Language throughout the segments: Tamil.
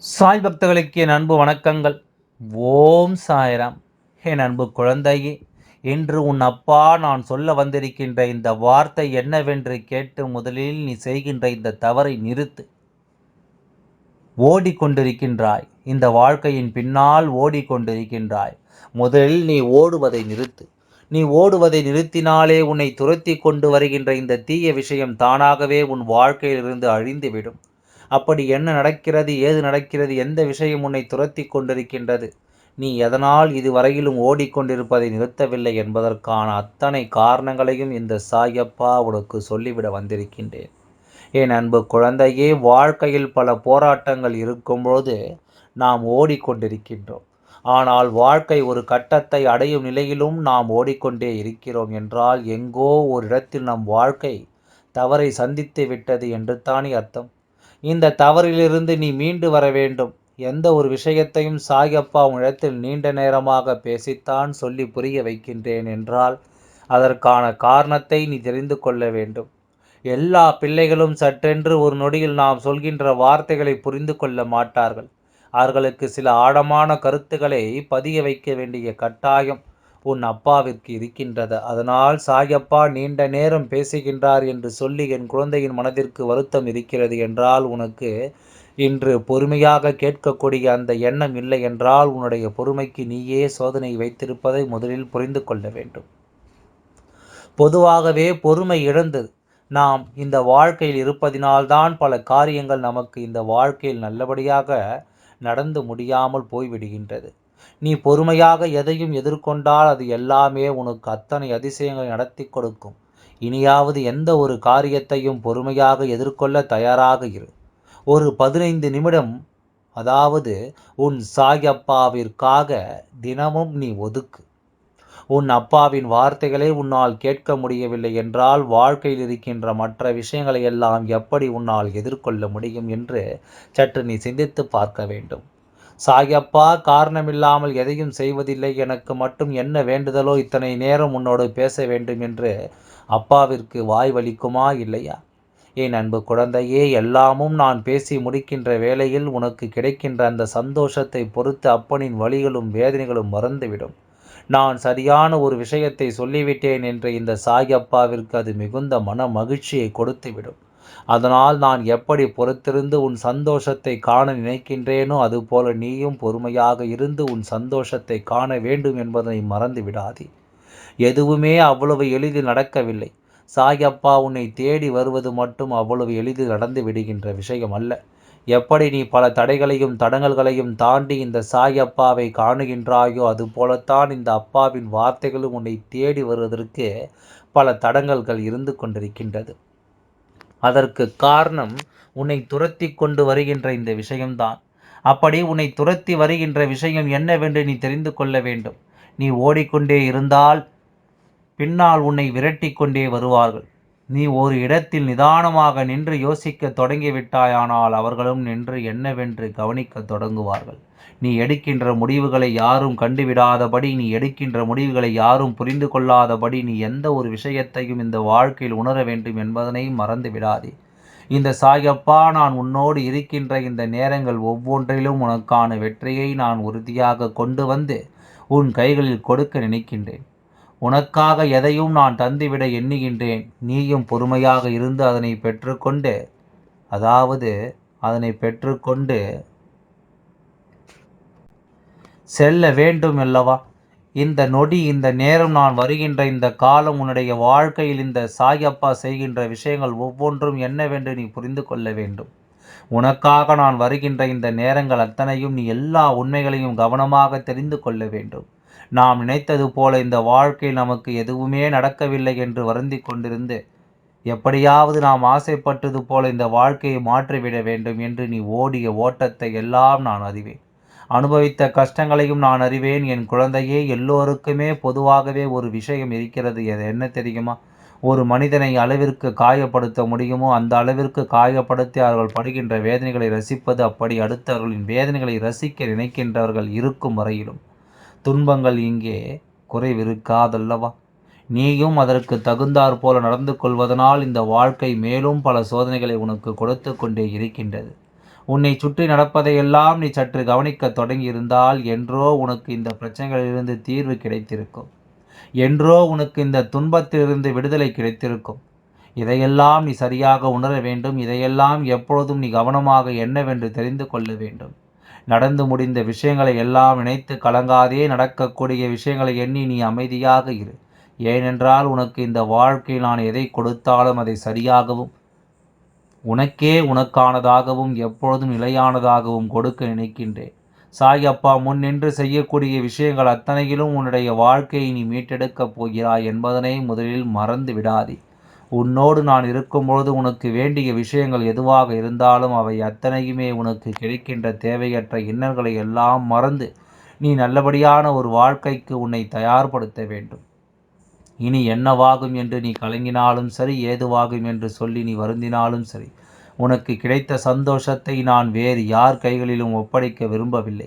சாய் பக்தர்களுக்கு என் அன்பு வணக்கங்கள். ஓம் சாய்ராம். என் அன்பு குழந்தையே, இன்று உன் அப்பா நான் சொல்ல வந்திருக்கின்ற இந்த வார்த்தை என்னவென்று கேட்டு முதலில் நீ செய்கின்ற இந்த தவறை நிறுத்து. ஓடிக்கொண்டிருக்கின்றாய், இந்த வாழ்க்கையின் பின்னால் ஓடிக்கொண்டிருக்கின்றாய். முதலில் நீ ஓடுவதை நிறுத்து. நீ ஓடுவதை நிறுத்தினாலே உன்னை துரத்தி கொண்டு வருகின்ற இந்த தீய விஷயம் தானாகவே உன் வாழ்க்கையிலிருந்து அழிந்துவிடும். அப்படி என்ன நடக்கிறது, ஏது நடக்கிறது, எந்த விஷயம் உன்னை துரத்தி கொண்டிருக்கின்றது, நீ எதனால் இதுவரையிலும் ஓடிக்கொண்டிருப்பதை நிறுத்தவில்லை என்பதற்கான அத்தனை காரணங்களையும் இந்த சாயப்பா உனக்கு சொல்லிவிட வந்திருக்கின்றேன். என் அன்பு குழந்தையே, வாழ்க்கையில் பல போராட்டங்கள் இருக்கும்போது நாம் ஓடிக்கொண்டிருக்கின்றோம். ஆனால் வாழ்க்கை ஒரு கட்டத்தை அடையும் நிலையிலும் நாம் ஓடிக்கொண்டே இருக்கிறோம் என்றால் எங்கோ ஒரு இடத்தில் நம் வாழ்க்கை தவறை சந்தித்து விட்டது என்று தானே அர்த்தம். இந்த தவறிலிருந்து நீ மீண்டு வர வேண்டும். எந்த ஒரு விஷயத்தையும் சாயப்பா உன்னிடத்தில் நீண்ட நேரமாக பேசித்தான் சொல்லி புரிய வைக்கின்றேன் என்றால் அதற்கான காரணத்தை நீ தெரிந்து கொள்ள வேண்டும். எல்லா பிள்ளைகளும் சட்டென்று ஒரு நொடியில் நாம் சொல்கின்ற வார்த்தைகளை புரிந்து கொள்ள மாட்டார்கள். அவர்களுக்கு சில ஆழமான கருத்துக்களை பதிய வைக்க வேண்டிய கட்டாயம் உன் அப்பாவிற்கு இருக்கின்றது. அதனால் சாயப்பா நீண்ட நேரம் பேசுகின்றார் என்று சொல்லி என் குழந்தையின் மனதிற்கு வருத்தம் இருக்கிறது என்றால், உனக்கு இன்று பொறுமையாக கேட்கக்கூடிய அந்த எண்ணம் இல்லை என்றால் உன்னுடைய பொறுமைக்கு நீயே சோதனை வைத்திருப்பதை முதலில் புரிந்து கொள்ள வேண்டும். பொதுவாகவே பொறுமை இழந்தது நாம் இந்த வாழ்க்கையில் இருப்பதினால்தான் பல காரியங்கள் நமக்கு இந்த வாழ்க்கையில் நல்லபடியாக நடந்து முடியாமல் போய்விடுகின்றது. நீ பொறுமையாக எதையும் எதிர்கொண்டால் அது எல்லாமே உனக்கு அத்தனை அதிசயங்களை நடத்தி கொடுக்கும். இனியாவது எந்த ஒரு காரியத்தையும் பொறுமையாக எதிர்கொள்ள தயாராக இரு. ஒரு 15 நிமிடம், அதாவது உன் சாயப்பாவிற்காக தினமும் நீ ஒதுக்கு. உன் அப்பாவின் வார்த்தைகளை உன்னால் கேட்க முடியவில்லை என்றால் வாழ்க்கையில் இருக்கின்ற மற்ற விஷயங்களை எல்லாம் எப்படி உன்னால் எதிர்கொள்ள முடியும் என்று சற்று நீ சிந்தித்து பார்க்க வேண்டும். சாயப்பா காரணமில்லாமல் எதையும் செய்வதில்லை, எனக்கு மட்டும் என்ன வேண்டுதலோ இத்தனை நேரம் உன்னோடு பேச வேண்டும் என்று அப்பாவிற்கு வாய் வலிக்குமா இல்லையா? என் அன்பு குழந்தையே, எல்லாமும் நான் பேசி முடிக்கின்ற வேளையில் உனக்கு கிடைக்கின்ற அந்த சந்தோஷத்தை பொறுத்து அப்பனின் வலிகளும் வேதனைகளும் மறந்துவிடும். நான் சரியான ஒரு விஷயத்தை சொல்லிவிட்டேன் என்ற இந்த சாயப்பாவிற்கு அது மிகுந்த மன மகிழ்ச்சியை கொடுத்துவிடும். அதனால் நான் எப்படி பொறுத்திருந்து உன் சந்தோஷத்தை காண நினைக்கின்றேனோ அதுபோல நீயும் பொறுமையாக இருந்து உன் சந்தோஷத்தை காண வேண்டும் என்பதனை மறந்து விடாதே. எதுவுமே அவ்வளவு எளிதில் நடக்கவில்லை. சாயப்பா உன்னை தேடி வருவது மட்டும் அவ்வளவு எளிதில் நடந்து விடுகின்ற விஷயம் அல்ல. எப்படி நீ பல தடைகளையும் தடங்கல்களையும் தாண்டி இந்த சாயப்பாவை காணுகின்றாயோ அதுபோலத்தான் இந்த அப்பாவின் வார்த்தைகளும் உன்னை தேடி வருவதற்கு பல தடங்கல்கள் இருந்து கொண்டிருக்கின்றது. அதற்கு காரணம் உன்னை துரத்தி கொண்டு வருகின்ற இந்த விஷயம்தான். அப்படி உன்னை துரத்தி வருகின்ற விஷயம் என்னவென்று நீ தெரிந்து கொள்ள வேண்டும். நீ ஓடிக்கொண்டே இருந்தால் பின்னால் உன்னை விரட்டி கொண்டே வருவார்கள். நீ ஒரு இடத்தில் நிதானமாக நின்று யோசிக்க தொடங்கிவிட்டாயானால் அவர்களும் நின்று என்னவென்று கவனிக்க தொடங்குவார்கள். நீ எடுக்கின்ற முடிவுகளை யாரும் கண்டுவிடாதபடி, நீ எடுக்கின்ற முடிவுகளை யாரும் புரிந்து கொள்ளாதபடி நீ எந்த ஒரு விஷயத்தையும் இந்த வாழ்க்கையில் உணர வேண்டும் என்பதனை மறந்து விடாதே. இந்த சாயப்பா நான் உன்னோடு இருக்கின்ற இந்த நேரங்கள் ஒவ்வொன்றிலும் உனக்கான வெற்றியை நான் உறுதியாக கொண்டு வந்து உன் கைகளில் கொடுக்க நினைக்கின்றேன். உனக்காக எதையும் நான் தந்துவிட எண்ணுகின்றேன். நீயும் பொறுமையாக இருந்து அதனை பெற்றுக்கொண்டு, அதனை பெற்றுக்கொண்டு செல்ல வேண்டும் அல்லவா? இந்த நொடி, இந்த நேரம், நான் வருகின்ற இந்த காலம், உன்னுடைய வாழ்க்கையில் இந்த சாயப்பா செய்கின்ற விஷயங்கள் ஒவ்வொன்றும் என்னவென்று நீ புரிந்து கொள்ள வேண்டும். உனக்காக நான் வருகின்ற இந்த நேரங்கள் அத்தனையும் நீ எல்லா உண்மைகளையும் கவனமாக தெரிந்து கொள்ள வேண்டும். நாம் நினைத்தது போல இந்த வாழ்க்கையில் நமக்கு எதுவுமே நடக்கவில்லை என்று வருந்தி கொண்டிருந்து எப்படியாவது நாம் ஆசைப்பட்டது போல இந்த வாழ்க்கையை மாற்றிவிட வேண்டும் என்று நீ ஓடிய ஓட்டத்தை எல்லாம் நான் அறிவேன். அனுபவித்த கஷ்டங்களையும் நான் அறிவேன். என் குழந்தையே, எல்லோருக்குமே பொதுவாகவே ஒரு விஷயம் இருக்கிறது. அது என்ன தெரியுமா? ஒரு மனிதனை அளவிற்கு காயப்படுத்த முடியுமோ அந்த அளவிற்கு காயப்படுத்தி அவர்கள் படுகின்ற வேதனைகளை ரசிப்பது. அப்படி அடுத்தவர்களின் வேதனைகளை ரசிக்க நினைக்கின்றவர்கள் இருக்கும் வரையிலும் துன்பங்கள் இங்கே குறைவிருக்காதல்லவா? நீயும் அதற்கு தகுந்தாற் போல நடந்து கொள்வதனால் இந்த வாழ்க்கை மேலும் பல சோதனைகளை உனக்கு கொடுத்து கொண்டே இருக்கின்றது. உன்னை சுற்றி நடப்பதையெல்லாம் நீ சற்று கவனிக்கத் தொடங்கியிருந்தால் என்றோ உனக்கு இந்த பிரச்சனைகளிலிருந்து தீர்வு கிடைத்திருக்கும். என்றோ உனக்கு இந்த துன்பத்திலிருந்து விடுதலை கிடைத்திருக்கும். இதையெல்லாம் நீ சரியாக உணர வேண்டும். இதையெல்லாம் எப்பொழுதும் நீ கவனமாக என்னவென்று தெரிந்து கொள்ள வேண்டும். நடந்து முடிந்த விஷயங்களை எல்லாம் நினைத்து கலங்காதே. நடக்கக்கூடிய விஷயங்களை எண்ணி நீ அமைதியாக இரு. ஏனென்றால் உனக்கு இந்த வாழ்க்கையில் நான் எதை கொடுத்தாலும் அதை சரியாகவும் உனக்கே உனக்கானதாகவும் எப்பொழுதும் நிலையானதாகவும் கொடுக்க நினைக்கின்றேன். சாயப்பா முன் நின்று செய்யக்கூடிய விஷயங்கள் அத்தனையிலும் உன்னுடைய வாழ்க்கையை நீ மீட்டெடுக்கப் போகிறாய் என்பதனை முதலில் மறந்து விடாதே. உன்னோடு நான் இருக்கும்பொழுது உனக்கு வேண்டிய விஷயங்கள் எதுவாக இருந்தாலும் அவை அத்தனையுமே உனக்கு கிடைக்கின்ற தேவையற்ற இன்னல்களை எல்லாம் மறந்து நீ நல்லபடியான ஒரு வாழ்க்கைக்கு உன்னை தயார்படுத்த வேண்டும். இனி என்னவாகும் என்று நீ கலங்கினாலும் சரி, ஏதுவாகும் என்று சொல்லி நீ வருந்தினாலும் சரி, உனக்கு கிடைத்த சந்தோஷத்தை நான் வேறு யார் கைகளிலும் ஒப்படைக்க விரும்பவில்லை.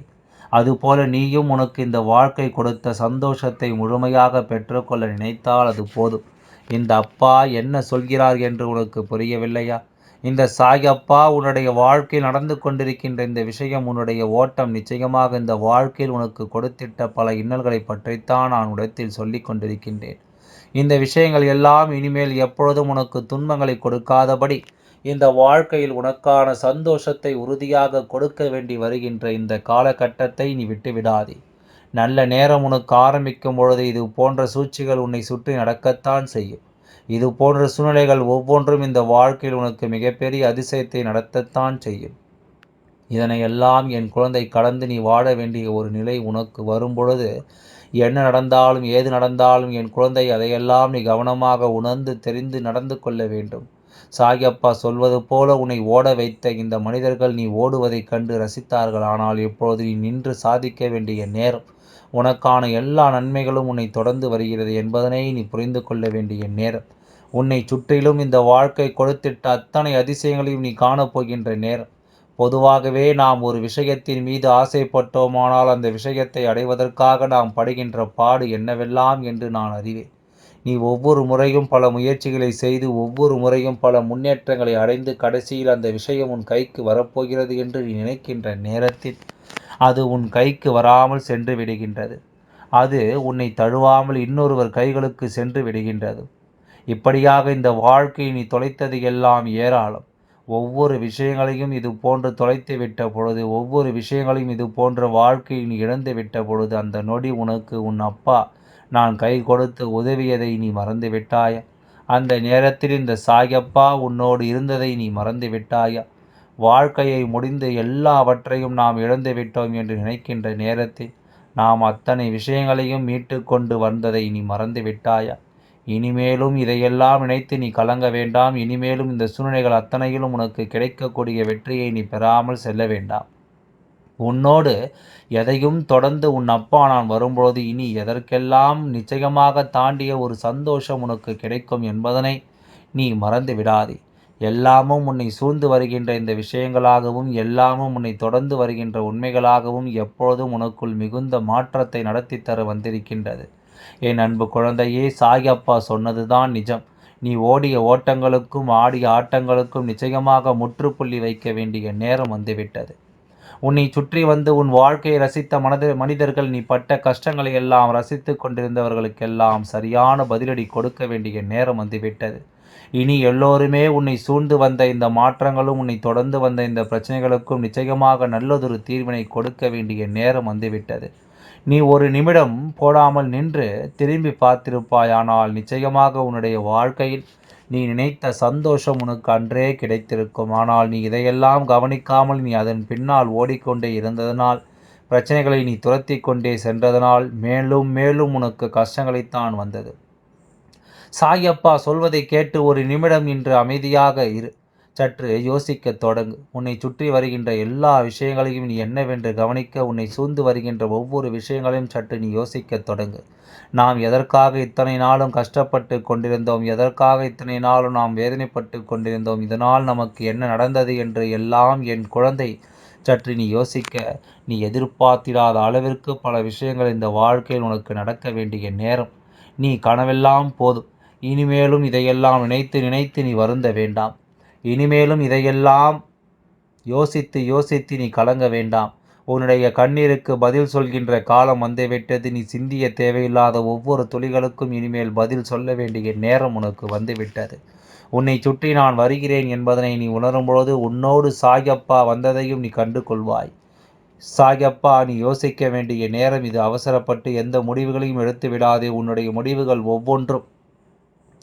அதுபோல நீயும் உனக்கு இந்த வாழ்க்கை கொடுத்த சந்தோஷத்தை முழுமையாக பெற்றுக்கொள்ள நினைத்தால் அது போதும். இந்த அப்பா என்ன சொல்கிறார் என்று உனக்கு புரியவில்லையா? இந்த சாயப்பா உன்னுடைய வாழ்க்கையில் நடந்து கொண்டிருக்கின்ற இந்த விஷயம், உன்னுடைய ஓட்டம் நிச்சயமாக இந்த வாழ்க்கையில் உனக்கு கொடுத்திட்ட பல இன்னல்களை பற்றித்தான் நான் உன்னிடத்தில் சொல்லிக் கொண்டிருக்கின்றேன். இந்த விஷயங்கள் எல்லாம் இனிமேல் எப்பொழுதும் உனக்கு துன்பங்களை கொடுக்காதபடி இந்த வாழ்க்கையில் உனக்கான சந்தோஷத்தை உறுதியாக கொடுக்க வேண்டி வருகின்ற இந்த காலகட்டத்தை நீ விட்டுவிடாதே. நல்ல நேரம் உனக்கு ஆரம்பிக்கும் பொழுது இது போன்ற சூழ்ச்சிகள் உன்னை சுற்றி நடக்கத்தான் செய்யும். இது போன்ற சூழ்நிலைகள் ஒவ்வொன்றும் இந்த வாழ்க்கையில் உனக்கு மிகப்பெரிய அதிசயத்தை நடத்தத்தான் செய்யும். இதனையெல்லாம் என் குழந்தை கடந்து நீ வாழ வேண்டிய ஒரு நிலை உனக்கு வரும்பொழுது என்ன நடந்தாலும் ஏது நடந்தாலும் என் குழந்தை அதையெல்லாம் நீ கவனமாக உணர்ந்து தெரிந்து நடந்து கொள்ள வேண்டும். சாயப்பா சொல்வது போல உன்னை ஓட வைத்த இந்த மனிதர்கள் நீ ஓடுவதைக் கண்டு ரசித்தார்கள். ஆனால் இப்பொழுது நீ நின்று சாதிக்க வேண்டிய நேரம், உனக்கான எல்லா நன்மைகளும் உன்னை தொடர்ந்து வருகிறது என்பதனை நீ புரிந்து கொள்ள வேண்டிய நேரம், உன்னை சுற்றிலும் இந்த வாழ்க்கை கொடுத்திட்ட அத்தனை அதிசயங்களையும் நீ காணப்போகின்ற நேரம். பொதுவாகவே நாம் ஒரு விஷயத்தின் மீது ஆசைப்பட்டோமானால் அந்த விஷயத்தை அடைவதற்காக நாம் படுகின்ற பாடு என்னவெல்லாம் என்று நான் அறிவேன். நீ ஒவ்வொரு முறையும் பல முயற்சிகளை செய்து ஒவ்வொரு முறையும் பல முன்னேற்றங்களை அடைந்து கடைசியில் அந்த விஷயம் உன் கைக்கு வரப்போகிறது என்று நீ நினைக்கின்ற நேரத்தில் அது உன் கைக்கு வராமல் சென்று விடுகின்றது. அது உன்னை தழுவாமல் இன்னொருவர் கைகளுக்கு சென்று விடுகின்றது. இப்படியாக இந்த வாழ்க்கையை நீ தொலைத்தது எல்லாம் ஏராளம். ஒவ்வொரு விஷயங்களையும் இது போன்று தொலைத்து விட்ட பொழுது, ஒவ்வொரு விஷயங்களையும் இது போன்ற வாழ்க்கையை நீ இழந்து விட்ட பொழுது, அந்த நொடி உனக்கு உன் அப்பா நான் கை கொடுத்து உதவியதை நீ மறந்து விட்டாயா? அந்த நேரத்தில் இந்த சாயப்பா உன்னோடு இருந்ததை நீ மறந்து விட்டாயா? வாழ்க்கையை முடிந்து எல்லாவற்றையும் நாம் இழந்து விட்டோம் என்று நினைக்கின்ற நேரத்தில் நாம் அத்தனை விஷயங்களையும் மீட்டு கொண்டு வந்ததை நீ மறந்து விட்டாயா? இனிமேலும் இதையெல்லாம் நினைத்து நீ கலங்க வேண்டாம். இனிமேலும் இந்த சூழ்நிலைகள் அத்தனையிலும் உனக்கு கிடைக்கக்கூடிய வெற்றியை நீ பெறாமல் செல்ல வேண்டாம். உன்னோடு எதையும் தொடர்ந்து உன் அப்பா நான் வரும்பொழுது இனி எதற்கெல்லாம் நிச்சயமாக தாண்டிய ஒரு சந்தோஷம் உனக்கு கிடைக்கும் என்பதனை நீ மறந்து விடாதே. எல்லாமும் உன்னை சூழ்ந்து வருகின்ற இந்த விஷயங்களாகவும் எல்லாமும் உன்னை தொடர்ந்து வருகின்ற உண்மைகளாகவும் எப்பொழுதும் உனக்குள் மிகுந்த மாற்றத்தை நடத்தி தர வந்திருக்கின்றது. என் அன்பு குழந்தையே, சாயப்பா சொன்னதுதான் நிஜம். நீ ஓடிய ஓட்டங்களுக்கும் ஆடிய ஆட்டங்களுக்கும் நிச்சயமாக முற்றுப்புள்ளி வைக்க வேண்டிய நேரம் வந்துவிட்டது. உன்னை சுற்றி வந்து உன் வாழ்க்கையை ரசித்த மனிதர்கள் நீ பட்ட கஷ்டங்களை எல்லாம் ரசித்து கொண்டிருந்தவர்களுக்கெல்லாம் சரியான பதிலடி கொடுக்க வேண்டிய நேரம் வந்துவிட்டது. இனி எல்லோருமே உன்னை சூழ்ந்து வந்த இந்த மாற்றங்களும் உன்னை தொடர்ந்து வந்த இந்த பிரச்சனைகளுக்கும் நிச்சயமாக நல்லதொரு தீர்வினை கொடுக்க வேண்டிய நேரம் வந்துவிட்டது. நீ ஒரு நிமிடம் போடாமல் நின்று திரும்பி பார்த்திருப்பாயானால் நிச்சயமாக உன்னுடைய வாழ்க்கையில் நீ நினைத்த சந்தோஷம் உனக்கு அன்றே கிடைத்திருக்கும். ஆனால் நீ இதையெல்லாம் கவனிக்காமல் நீ அதன் பின்னால் ஓடிக்கொண்டே இருந்ததனால், பிரச்சனைகளை நீ துரத்தி கொண்டே சென்றதனால் மேலும் மேலும் உனக்கு கஷ்டங்களைத்தான் வந்தது. சாயப்பா சொல்வதை கேட்டு ஒரு நிமிடம் இன்று அமைதியாக இரு. சற்று யோசிக்கத் தொடங்கு. உன்னை சுற்றி வருகின்ற எல்லா விஷயங்களையும் நீ என்னவென்று கவனிக்க, உன்னை சூழ்ந்து வருகின்ற ஒவ்வொரு விஷயங்களையும் சற்று நீ யோசிக்கத் தொடங்கு. நாம் எதற்காக இத்தனை நாளும் கஷ்டப்பட்டு கொண்டிருந்தோம்? எதற்காக இத்தனை நாளும் நாம் வேதனைப்பட்டு கொண்டிருந்தோம்? இதனால் நமக்கு என்ன நடந்தது என்று எல்லாம் என் குழந்தை சற்று நீ யோசிக்க, நீ எதிர்பார்த்திடாத அளவிற்கு பல விஷயங்கள் இந்த வாழ்க்கையில் உனக்கு நடக்க வேண்டிய நேரம். நீ கனவெல்லாம் போதும். இனிமேலும் இதையெல்லாம் நினைத்து நினைத்து நீ வருந்த வேண்டாம். இனிமேலும் இதையெல்லாம் யோசித்து யோசித்து நீ கலங்க வேண்டாம். உன்னுடைய கண்ணீருக்கு பதில் சொல்கின்ற காலம் வந்துவிட்டது. நீ சிந்திய தேவையில்லாத ஒவ்வொரு துளிகளுக்கும் இனிமேல் பதில் சொல்ல வேண்டிய நேரம் உனக்கு வந்துவிட்டது. உன்னை சுற்றி நான் வருகிறேன் என்பதனை நீ உணரும்பொழுது உன்னோடு சாயப்பா வந்ததையும் நீ கண்டு கொள்வாய். சாயப்பா, நீ யோசிக்க வேண்டிய நேரம் இது. அவசரப்பட்டு எந்த முடிவுகளையும் எடுத்து விடாதே. உன்னுடைய முடிவுகள் ஒவ்வொன்றும்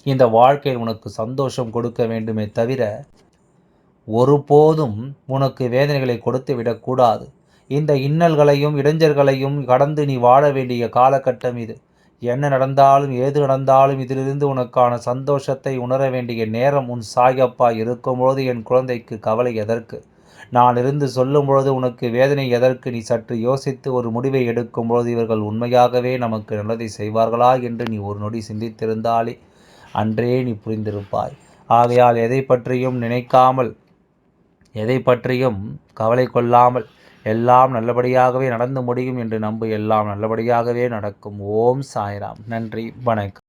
இந்த வாழ்க்கையில் உனக்கு சந்தோஷம் கொடுக்க வேண்டுமே தவிர ஒருபோதும் உனக்கு வேதனைகளை கொடுத்து விடக்கூடாது. இந்த இன்னல்களையும் இடைஞ்சல்களையும் கடந்து நீ வாழ வேண்டிய காலகட்டம் இது. என்ன நடந்தாலும் ஏது நடந்தாலும் இதிலிருந்து உனக்கான சந்தோஷத்தை உணர வேண்டிய நேரம் உன் சாயப்பா இருக்கும்பொழுது என் குழந்தைக்கு கவலை எதற்கு? நான் இருந்து சொல்லும்பொழுது உனக்கு வேதனை எதற்கு? நீ சற்று யோசித்து ஒரு முடிவை எடுக்கும்பொழுது இவர்கள் உண்மையாகவே நமக்கு நல்லதை செய்வார்களா என்று நீ ஒரு நொடி சிந்தித்திருந்தாலே அன்றே நீ புரிந்திருப்பாய். ஆகையால் எதை பற்றியும் நினைக்காமல், எதை பற்றியும் கவலை கொள்ளாமல், எல்லாம் நல்லபடியாகவே நடந்து முடியும் என்று நம்பு. எல்லாம் நல்லபடியாகவே நடக்கும். ஓம் சாய்ராம். நன்றி, வணக்கம்.